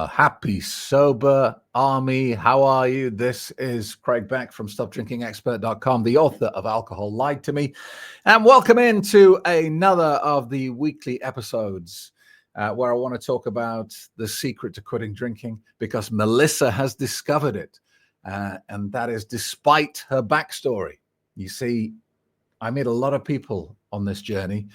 Happy sober army. How are you? This is Craig Beck from StopDrinkingExpert.com, the author of Alcohol Lied to Me. And welcome into another of the weekly episodes where I want to talk about the secret to quitting drinking, because Melissa has discovered it. And that is despite her backstory. You see, I meet a lot of people on this journey.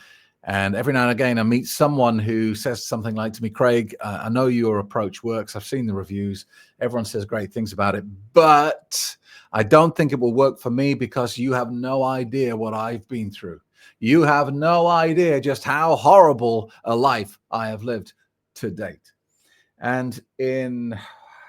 And every now and again, I meet someone who says something like to me, Craig, I know your approach works. I've seen the reviews. Everyone says great things about it, but I don't think it will work for me because you have no idea what I've been through. You have no idea just how horrible a life I have lived to date. And in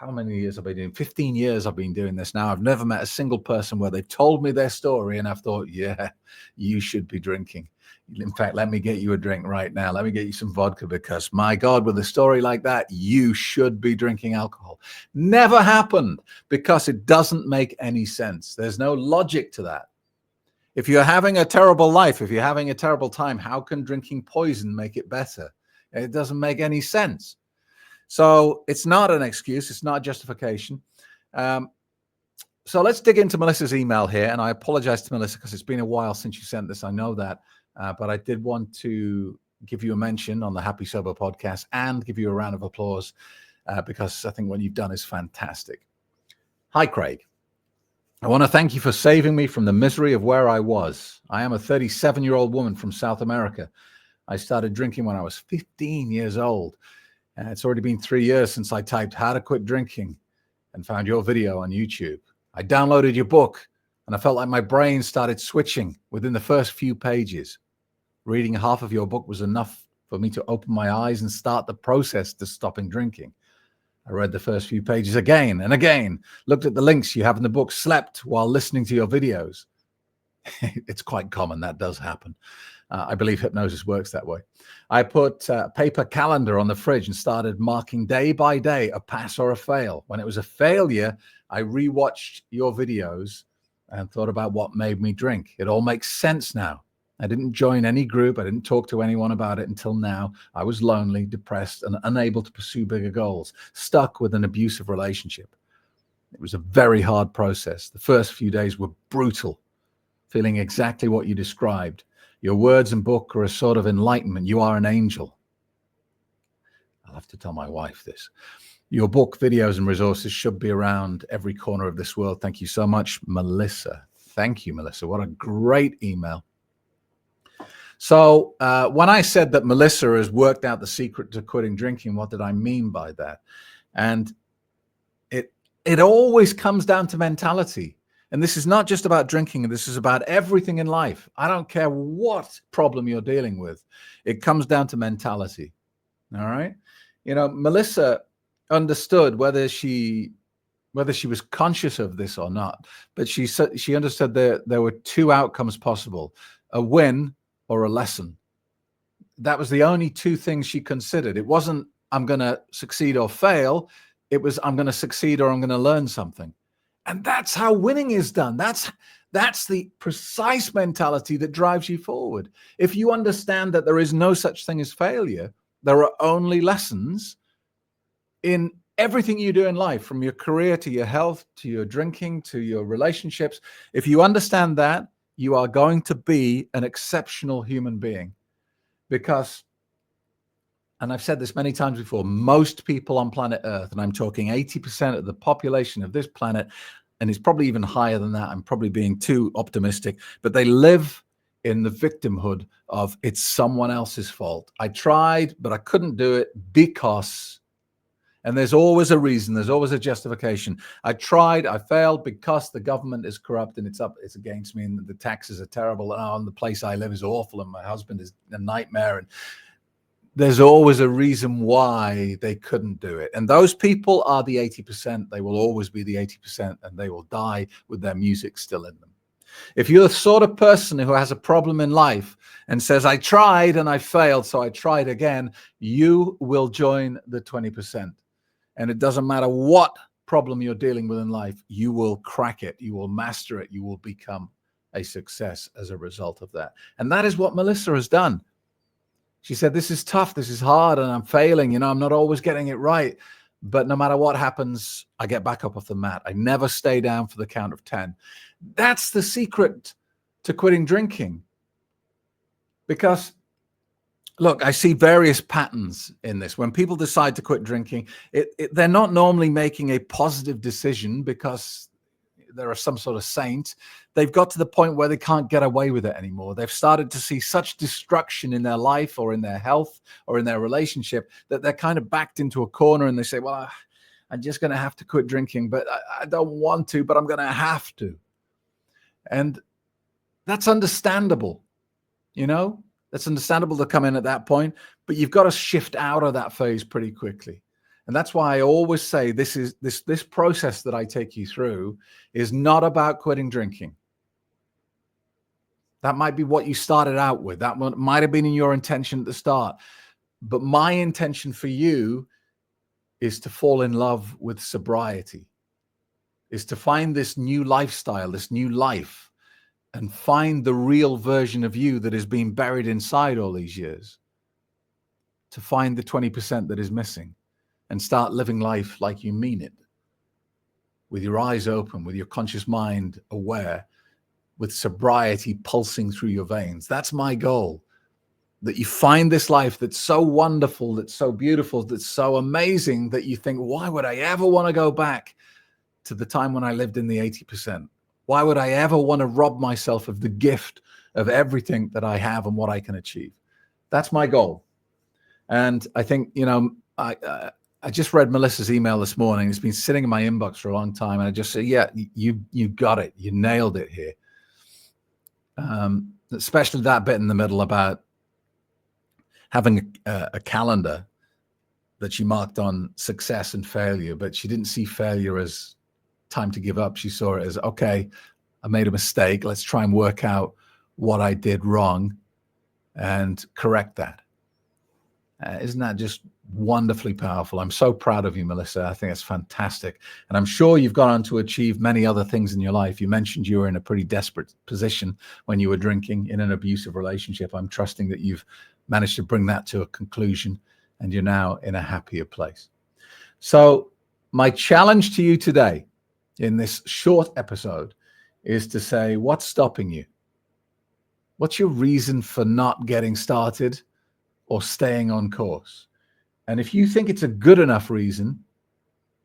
how many years have I been doing? 15 years I've been doing this now. I've never met a single person where they've told me their story and I've thought, yeah, you should be drinking. In fact, let me get you a drink right now. Let me get you some vodka because, my God, with a story like that, you should be drinking alcohol. Never happened because it doesn't make any sense. There's no logic to that. If you're having a terrible life, if you're having a terrible time, how can drinking poison make it better? It doesn't make any sense. So it's not an excuse. It's not justification. So let's dig into Melissa's email here. And I apologize to Melissa because it's been a while since you sent this. I know that. But I did want to give you a mention on the Happy Sober podcast and give you a round of applause because I think what you've done is fantastic. Hi, Craig. I want to thank you for saving me from the misery of where I was. I am a 37-year-old woman from South America. I started drinking when I was 15 years old. It's already been 3 years since I typed how to quit drinking and found your video on YouTube. I downloaded your book and I felt like my brain started switching within the first few pages. Reading half of your book was enough for me to open my eyes and start the process to stopping drinking. I read the first few pages again and again, looked at the links you have in the book, slept while listening to your videos. It's quite common. That does happen. I believe hypnosis works that way. I put a paper calendar on the fridge and started marking day by day a pass or a fail. When it was a failure, I rewatched your videos and thought about what made me drink. It all makes sense now. I didn't join any group. I didn't talk to anyone about it until now. I was lonely, depressed, and unable to pursue bigger goals, stuck with an abusive relationship. It was a very hard process. The first few days were brutal, feeling exactly what you described. Your words and book are a sort of enlightenment. You are an angel. I'll have to tell my wife this. Your book, videos, and resources should be around every corner of this world. Thank you so much, Melissa. Thank you, Melissa. What a great email. So when I said that Melissa has worked out the secret to quitting drinking, what did I mean by that? And it always comes down to mentality. And this is not just about drinking. This is about everything in life. I don't care what problem you're dealing with. It comes down to mentality. All right. You know, Melissa understood whether she was conscious of this or not, but she understood there were two outcomes possible: a win or a lesson. That was the only two things she considered. It wasn't, I'm going to succeed or fail. It was, I'm going to succeed or I'm going to learn something. And that's how winning is done. That's the precise mentality that drives you forward. If you understand that there is no such thing as failure, there are only lessons in everything you do in life, from your career to your health, to your drinking, to your relationships. If you understand that, you are going to be an exceptional human being. Because, and I've said this many times before, most people on planet Earth, and I'm talking 80% of the population of this planet, and it's probably even higher than that, I'm probably being too optimistic, but they live in the victimhood of it's someone else's fault. I tried, but I couldn't do it because... And there's always a reason. There's always a justification. I tried, I failed because the government is corrupt and it's against me, and the taxes are terrible, and the place I live is awful, and my husband is a nightmare. And there's always a reason why they couldn't do it. And those people are the 80%. They will always be the 80%, and they will die with their music still in them. If you're the sort of person who has a problem in life and says, I tried and I failed, so I tried again, you will join the 20%. And it doesn't matter what problem you're dealing with in life, you will crack it, you will master it, you will become a success as a result of that. And that is what Melissa has done. She said, this is tough, this is hard, and I'm failing, I'm not always getting it right. But no matter what happens, I get back up off the mat. I never stay down for the count of 10. That's the secret to quitting drinking. Because, look, I see various patterns in this. When people decide to quit drinking, they're not normally making a positive decision because there are some sort of saint. They've got to the point where they can't get away with it anymore. They've started to see such destruction in their life or in their health or in their relationship that they're kind of backed into a corner and they say, well, I'm just going to have to quit drinking, but I don't want to, but I'm going to have to. And that's understandable, that's understandable to come in at that point, but you've got to shift out of that phase pretty quickly. And that's why I always say this process that I take you through is not about quitting drinking. That might be what you started out with. That might have been in your intention at the start. But my intention for you is to fall in love with sobriety, is to find this new lifestyle, this new life, and find the real version of you that has been buried inside all these years, to find the 20% that is missing. And start living life like you mean it, with your eyes open, with your conscious mind aware, with sobriety pulsing through your veins. That's my goal, that you find this life that's so wonderful, that's so beautiful, that's so amazing that you think, why would I ever want to go back to the time when I lived in the 80%? Why would I ever want to rob myself of the gift of everything that I have and what I can achieve? That's my goal. And I think, I just read Melissa's email this morning. It's been sitting in my inbox for a long time. And I just said, yeah, you got it. You nailed it here. Especially that bit in the middle about having a calendar that she marked on success and failure, but she didn't see failure as time to give up. She saw it as, okay, I made a mistake. Let's try and work out what I did wrong and correct that. Isn't that just wonderfully powerful? I'm so proud of you, Melissa. I think it's fantastic. And I'm sure you've gone on to achieve many other things in your life. You mentioned you were in a pretty desperate position when you were drinking in an abusive relationship. I'm trusting that you've managed to bring that to a conclusion and you're now in a happier place. So my challenge to you today in this short episode is to say, what's stopping you? What's your reason for not getting started or staying on course? And if you think it's a good enough reason,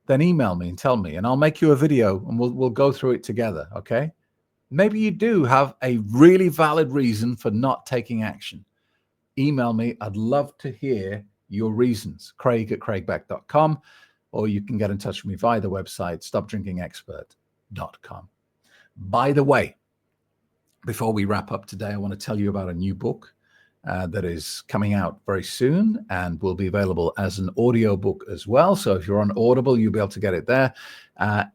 then email me and tell me, and I'll make you a video and we'll go through it together, okay? Maybe you do have a really valid reason for not taking action. Email me. I'd love to hear your reasons. Craig@craigbeck.com, or you can get in touch with me via the website, stopdrinkingexpert.com. By the way, before we wrap up today, I want to tell you about a new book that is coming out very soon and will be available as an audio book as well. So if you're on Audible, you'll be able to get it there.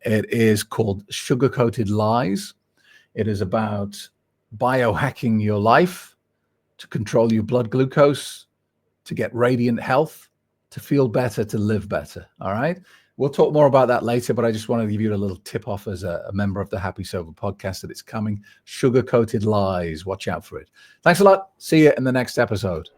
It is called Sugar-Coated Lies. It is about biohacking your life to control your blood glucose, to get radiant health, to feel better, to live better. All right. We'll talk more about that later, but I just wanted to give you a little tip off as a member of the Happy Sober podcast that it's coming. Sugar-Coated Lies. Watch out for it. Thanks a lot. See you in the next episode.